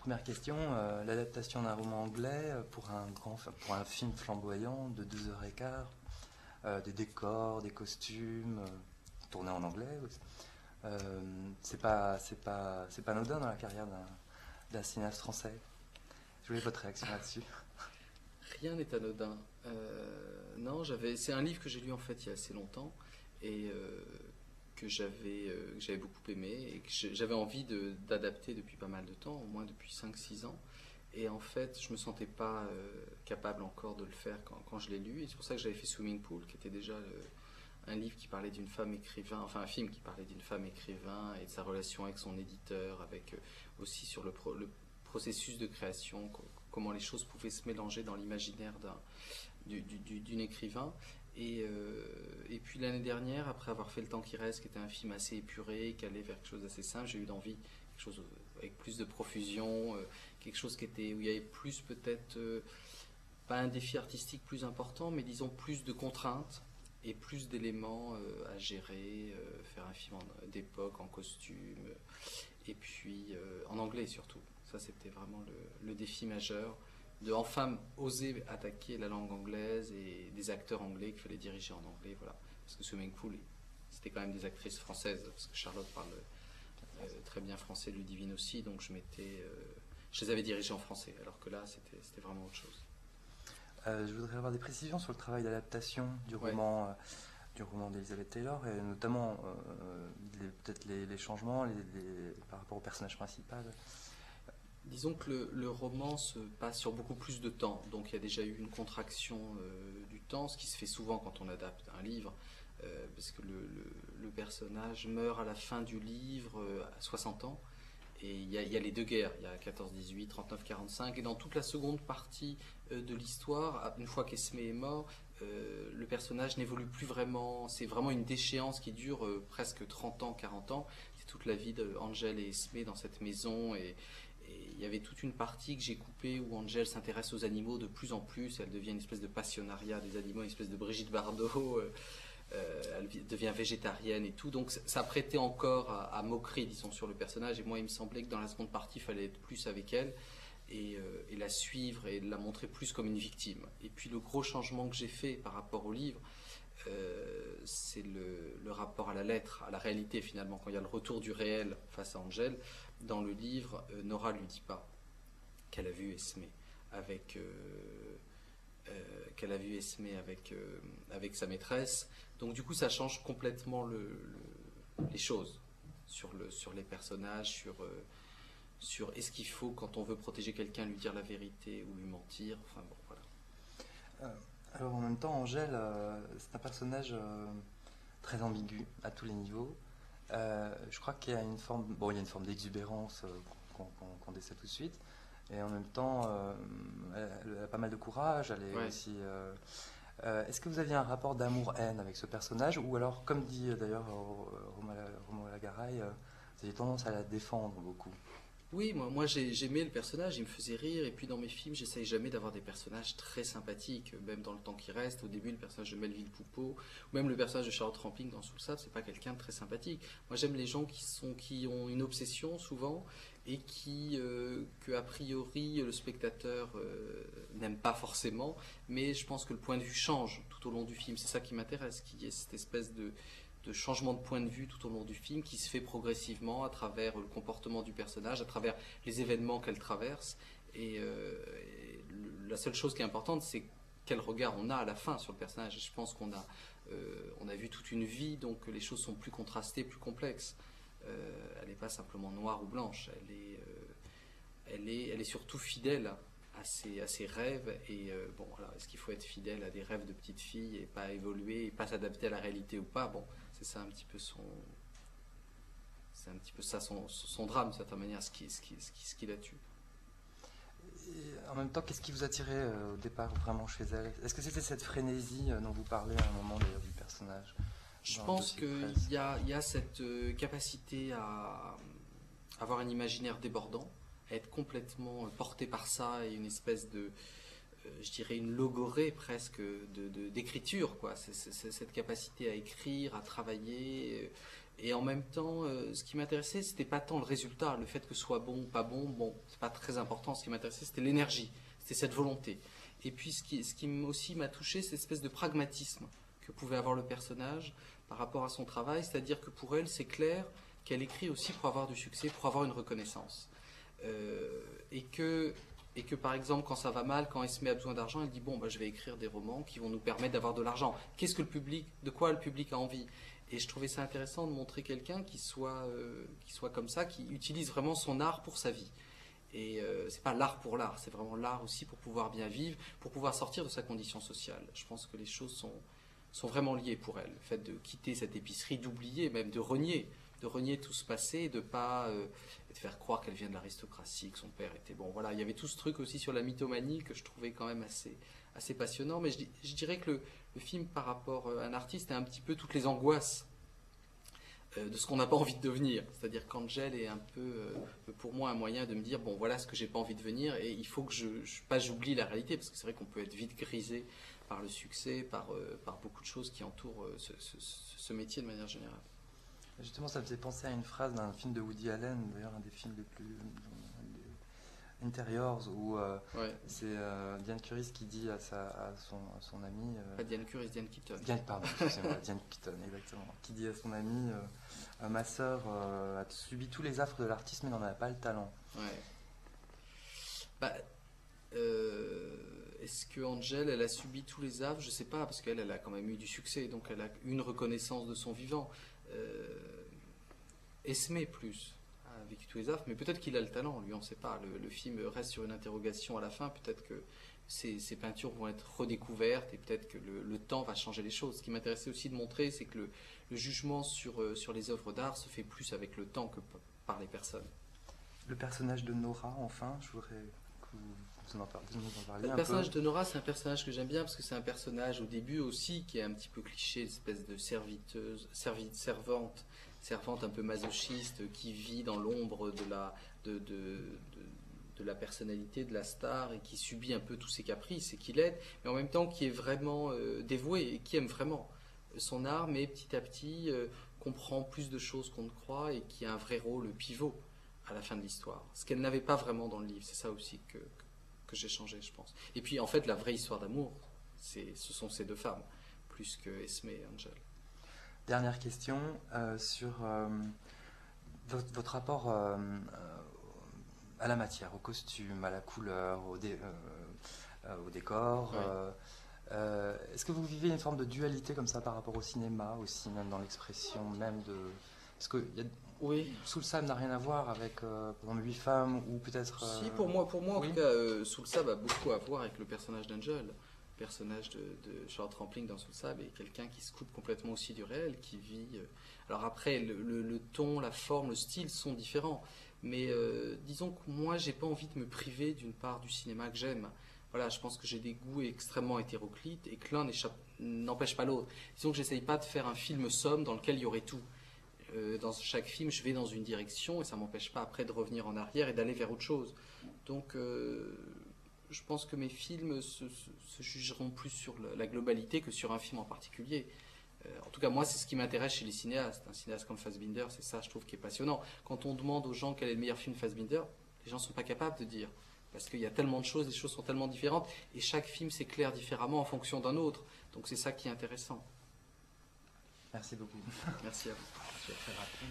première question, l'adaptation d'un roman anglais pour un film flamboyant de 2h15, des décors, des costumes, tournés en anglais. C'est pas anodin dans la carrière d'un cinéaste français. Je voulais votre réaction là-dessus. Rien n'est anodin. Non, c'est un livre que j'ai lu en fait il y a assez longtemps et que j'avais beaucoup aimé et que j'avais envie d'adapter depuis pas mal de temps, au moins depuis 5-6 ans. Et en fait, je me sentais pas capable encore de le faire quand je l'ai lu. Et c'est pour ça que j'avais fait Swimming Pool, qui était déjà un livre qui parlait d'une femme écrivain, enfin un film qui parlait d'une femme écrivain et de sa relation avec son éditeur, avec aussi sur le processus de création, comment les choses pouvaient se mélanger dans l'imaginaire d'une écrivain. Et puis l'année dernière, après avoir fait Le Temps qui reste, qui était un film assez épuré, qui allait vers quelque chose d'assez simple, j'ai eu d'envie quelque chose avec plus de profusion, quelque chose où il y avait plus peut-être, pas un défi artistique plus important, mais disons plus de contraintes et plus d'éléments à gérer, faire un film d'époque, en costume, et puis en anglais surtout. Ça, c'était vraiment le défi majeur, de enfin oser attaquer la langue anglaise et des acteurs anglais qu'il fallait diriger en anglais, voilà. Parce que Swimming Pool, c'était quand même des actrices françaises, parce que Charlotte parle très bien français, Ludivine aussi, donc je les avais dirigées en français, alors que là, c'était vraiment autre chose. Je voudrais avoir des précisions sur le travail d'adaptation du Ouais. roman d'Elizabeth Taylor, et notamment peut-être les changements par rapport au personnage principal. Disons que le roman se passe sur beaucoup plus de temps, donc il y a déjà eu une contraction du temps, ce qui se fait souvent quand on adapte un livre, parce que le personnage meurt à la fin du livre à 60 ans, et il y a les deux guerres, il y a 14-18, 39-45, et dans toute la seconde partie de l'histoire, une fois qu'Esmé est mort, le personnage n'évolue plus vraiment, c'est vraiment une déchéance qui dure presque 30 ans, 40 ans, c'est toute la vie d'Angel et Esmé dans cette maison, et il y avait toute une partie que j'ai coupée où Angel s'intéresse aux animaux de plus en plus, elle devient une espèce de passionnariat des animaux, une espèce de Brigitte Bardot, elle devient végétarienne et tout, donc ça prêtait encore à moquerie, disons, sur le personnage, et moi il me semblait que dans la seconde partie il fallait être plus avec elle et la suivre et la montrer plus comme une victime. Et puis le gros changement que j'ai fait par rapport au livre, c'est le rapport à la lettre, à la réalité finalement, quand il y a le retour du réel face à Angel. Dans le livre, Nora lui dit pas qu'elle a vu Esmé avec avec sa maîtresse, donc du coup ça change complètement les choses sur les personnages, sur est-ce qu'il faut, quand on veut protéger quelqu'un, lui dire la vérité ou lui mentir, enfin bon, voilà. Alors en même temps, Angèle, c'est un personnage très ambigu à tous les niveaux. Je crois qu'il y a une forme, il y a une forme d'exubérance qu'on décèle tout de suite, et en même temps, elle a pas mal de courage. Elle est Ouais. aussi. Est-ce que vous aviez un rapport d'amour-haine avec ce personnage, ou alors, comme dit d'ailleurs Romo Lagaray, vous aviez tendance à la défendre beaucoup? Oui, moi j'aimais le personnage, il me faisait rire, et puis dans mes films, j'essaye jamais d'avoir des personnages très sympathiques, même dans Le Temps qui reste. Au début, le personnage de Melville Poupeau, ou même le personnage de Charlotte Rampling dans Sous le sable, c'est pas quelqu'un de très sympathique. Moi j'aime les gens qui ont une obsession souvent, et que a priori le spectateur n'aime pas forcément, mais je pense que le point de vue change tout au long du film. C'est ça qui m'intéresse, qu'il y ait cette espèce de changement de point de vue tout au long du film qui se fait progressivement à travers le comportement du personnage, à travers les événements qu'elle traverse. Et la seule chose qui est importante, c'est quel regard on a à la fin sur le personnage. Je pense qu'on a vu toute une vie, donc les choses sont plus contrastées, plus complexes. Elle n'est pas simplement noire ou blanche, elle est surtout fidèle à ses rêves, et voilà, est-ce qu'il faut être fidèle à des rêves de petite fille et pas évoluer et pas s'adapter à la réalité ou pas, c'est ça un petit peu son drame, de certaine manière, ce qui la tue. Et en même temps, qu'est-ce qui vous attirait au départ vraiment chez elle? Est-ce que c'était cette frénésie dont vous parlez à un moment d'ailleurs du personnage? Je pense qu'il y a cette capacité à avoir un imaginaire débordant, à être complètement porté par ça, et une espèce de, je dirais une logorée presque d'écriture, quoi. C'est cette capacité à écrire, à travailler, Et en même temps, ce qui m'intéressait, c'était pas tant le résultat, le fait que ce soit bon ou pas bon, bon, c'est pas très important. Ce qui m'intéressait, c'était l'énergie, c'était cette volonté. Et puis aussi m'a touché, c'est cette espèce de pragmatisme que pouvait avoir le personnage par rapport à son travail, c'est-à-dire que pour elle, c'est clair qu'elle écrit aussi pour avoir du succès, pour avoir une reconnaissance. Et que par exemple, quand ça va mal, quand Esmé a besoin d'argent, elle dit bon, bah, je vais écrire des romans qui vont nous permettre d'avoir de l'argent. Qu'est-ce que de quoi le public a envie? Et je trouvais ça intéressant de montrer quelqu'un qui soit comme ça, qui utilise vraiment son art pour sa vie. Et c'est pas l'art pour l'art, c'est vraiment l'art aussi pour pouvoir bien vivre, pour pouvoir sortir de sa condition sociale. Je pense que les choses sont vraiment liées pour elle. Le fait de quitter cette épicerie, d'oublier, même de renier tout ce passé, de pas de faire croire qu'elle vient de l'aristocratie, que son père était bon. Voilà, il y avait tout ce truc aussi sur la mythomanie que je trouvais quand même assez passionnant. Mais je dirais que le film, par rapport à un artiste, est un petit peu toutes les angoisses de ce qu'on n'a pas envie de devenir. C'est-à-dire qu'Angel est un peu, pour moi, un moyen de me dire, bon, voilà ce que j'ai pas envie de devenir, et il faut que j'oublie la réalité, parce que c'est vrai qu'on peut être vite grisé par le succès, par beaucoup de choses qui entourent ce métier de manière générale. Justement, ça me faisait penser à une phrase d'un film de Woody Allen, d'ailleurs un des films les plus Interiors, où Ouais. c'est Diane Curis qui dit à son ami... Pas Diane Curis, Diane Keaton. Pardon, excusez-moi, Diane Keaton, exactement. Qui dit à son ami, ma sœur a subi tous les affres de l'artiste, mais n'en a pas le talent. Ouais. Bah, est-ce que Angel, elle a subi tous les affres? Je sais pas, parce qu'elle a quand même eu du succès, donc elle a une reconnaissance de son vivant. Esmé plus a vécu tous les affres, mais peut-être qu'il a le talent, lui, on ne sait pas. Le film reste sur une interrogation à la fin, peut-être que ces peintures vont être redécouvertes et peut-être que le temps va changer les choses. Ce qui m'intéressait aussi de montrer, c'est que le jugement sur les œuvres d'art se fait plus avec le temps que par les personnes. Le personnage de Nora, enfin, je voudrais que vous en parliez un peu. Le personnage de Nora, c'est un personnage que j'aime bien parce que c'est un personnage au début aussi qui est un petit peu cliché, une espèce de servante un peu masochiste qui vit dans l'ombre de la personnalité de la star et qui subit un peu tous ses caprices et qui l'aide, mais en même temps qui est vraiment dévoué et qui aime vraiment son art, mais petit à petit comprend plus de choses qu'on ne croit et qui a un vrai rôle pivot à la fin de l'histoire. Ce qu'elle n'avait pas vraiment dans le livre, c'est ça aussi que j'ai changé, je pense. Et puis en fait, la vraie histoire d'amour, ce sont ces deux femmes, plus que Esmé et Angel. Dernière question sur votre rapport à la matière, au costume, à la couleur, au décor. Ouais. Est-ce que vous vivez une forme de dualité comme ça par rapport au cinéma aussi, même dans l'expression même de... Parce que oui. Sous le sable n'a rien à voir avec par exemple 8 femmes ou peut-être... Si, pour moi oui. en tout cas, Sous le sable a beaucoup à voir avec le personnage d'Angel. Le personnage de Charlotte Rampling dans Sous le sable est quelqu'un qui se coupe complètement aussi du réel, qui vit... Alors après, le ton, la forme, le style sont différents. Mais disons que moi, j'ai pas envie de me priver d'une part du cinéma que j'aime. Voilà, je pense que j'ai des goûts extrêmement hétéroclites et que l'un n'empêche pas l'autre. Disons que j'essaye pas de faire un film somme dans lequel il y aurait tout. Dans chaque film, je vais dans une direction et ça m'empêche pas après de revenir en arrière et d'aller vers autre chose. Donc, je pense que mes films se jugeront plus sur la globalité que sur un film en particulier. En tout cas, moi, c'est ce qui m'intéresse chez les cinéastes. Un cinéaste comme Fassbinder, c'est ça, je trouve, qui est passionnant. Quand on demande aux gens quel est le meilleur film Fassbinder, les gens ne sont pas capables de dire. Parce qu'il y a tellement de choses, les choses sont tellement différentes, et chaque film s'éclaire différemment en fonction d'un autre. Donc c'est ça qui est intéressant. Merci beaucoup. Merci à vous. C'est très rapide.